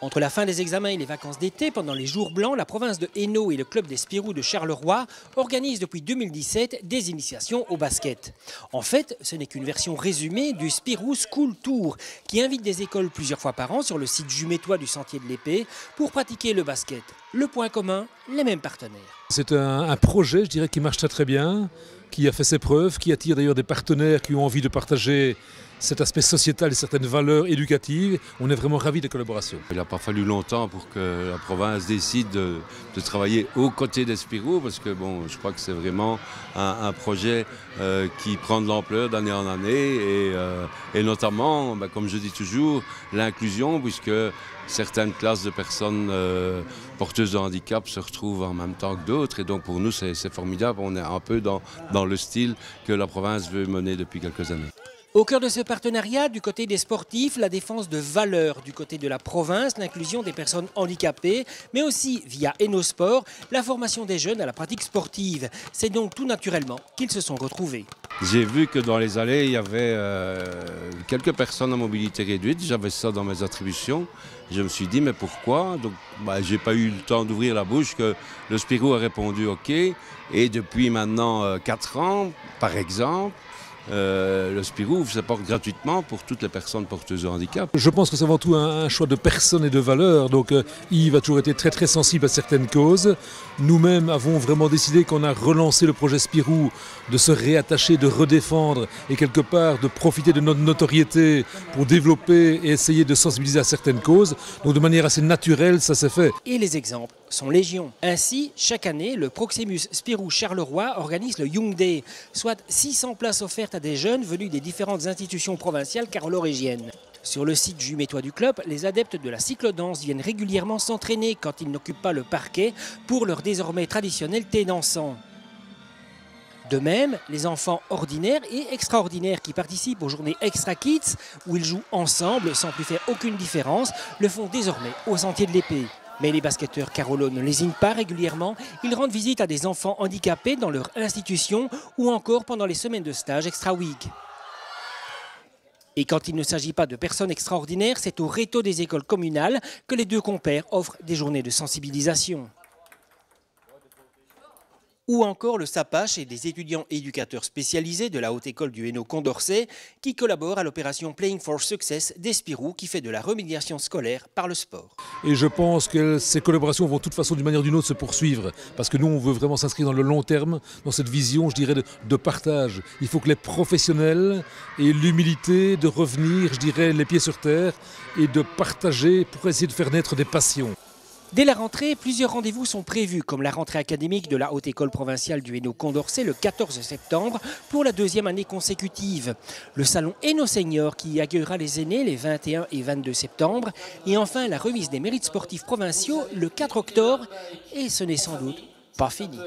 Entre la fin des examens et les vacances d'été, pendant les jours blancs, la province de Hainaut et le club des Spirou de Charleroi organisent depuis 2017 des initiations au basket. En fait, ce n'est qu'une version résumée du Spirou School Tour qui invite des écoles plusieurs fois par an sur le site jumétois du Sentier de l'Épée pour pratiquer le basket. Le point commun, les mêmes partenaires. C'est un projet, je dirais, qui marche très très bien, qui a fait ses preuves, qui attire d'ailleurs des partenaires qui ont envie de partager cet aspect sociétal et certaines valeurs éducatives. On est vraiment ravis des collaborations. Il n'a pas fallu longtemps pour que la province décide de travailler aux côtés des Spirou, parce que bon, je crois que c'est vraiment un projet qui prend de l'ampleur d'année en année et notamment, comme je dis toujours, l'inclusion, puisque certaines classes de personnes porteuses de handicap se retrouvent en même temps que d'autres, et donc pour nous c'est formidable. On est un peu dans le style que la province veut mener depuis quelques années. Au cœur de ce partenariat, du côté des sportifs, la défense de valeurs, du côté de la province, l'inclusion des personnes handicapées, mais aussi, via Enosport, la formation des jeunes à la pratique sportive. C'est donc tout naturellement qu'ils se sont retrouvés. J'ai vu que dans les allées, il y avait quelques personnes à mobilité réduite. J'avais ça dans mes attributions. Je me suis dit, mais pourquoi? Donc, j'ai pas eu le temps d'ouvrir la bouche que le Spirou a répondu OK. Et depuis maintenant 4 ans, par exemple, le Spirou se porte gratuitement pour toutes les personnes porteuses de handicap. Je pense que c'est avant tout un choix de personnes et de valeurs. Donc Yves a toujours été très très sensible à certaines causes. Nous-mêmes avons vraiment décidé, qu'on a relancé le projet Spirou, de se réattacher, de redéfendre et quelque part de profiter de notre notoriété pour développer et essayer de sensibiliser à certaines causes. Donc de manière assez naturelle, ça s'est fait. Et les exemples sont légion. Ainsi, chaque année, le Proximus Spirou Charleroi organise le Young Day, soit 600 places offertes à des jeunes venus des différentes institutions provinciales carolorégiennes. Sur le site jumétois du club, les adeptes de la cyclodance viennent régulièrement s'entraîner quand ils n'occupent pas le parquet pour leur désormais traditionnel thé dansant. De même, les enfants ordinaires et extraordinaires qui participent aux journées Extra Kids, où ils jouent ensemble sans plus faire aucune différence, le font désormais au Sentier de l'Épée. Mais les basketteurs carolos ne lésinent pas régulièrement, ils rendent visite à des enfants handicapés dans leur institution ou encore pendant les semaines de stage Extra Week. Et quand il ne s'agit pas de personnes extraordinaires, c'est au réseau des écoles communales que les deux compères offrent des journées de sensibilisation. Ou encore le SAPACH et des étudiants et éducateurs spécialisés de la Haute École du Hainaut Condorcet qui collaborent à l'opération Playing for Success des Spirou qui fait de la remédiation scolaire par le sport. Et je pense que ces collaborations vont de toute façon d'une manière ou d'une autre se poursuivre parce que nous on veut vraiment s'inscrire dans le long terme, dans cette vision je dirais de partage. Il faut que les professionnels aient l'humilité de revenir, je dirais, les pieds sur terre et de partager pour essayer de faire naître des passions. Dès la rentrée, plusieurs rendez-vous sont prévus, comme la rentrée académique de la Haute École provinciale du Hainaut Condorcet le 14 septembre pour la 2e année consécutive. Le salon Hainaut Senior qui accueillera les aînés les 21 et 22 septembre. Et enfin la remise des mérites sportifs provinciaux le 4 octobre. Et ce n'est sans doute pas fini.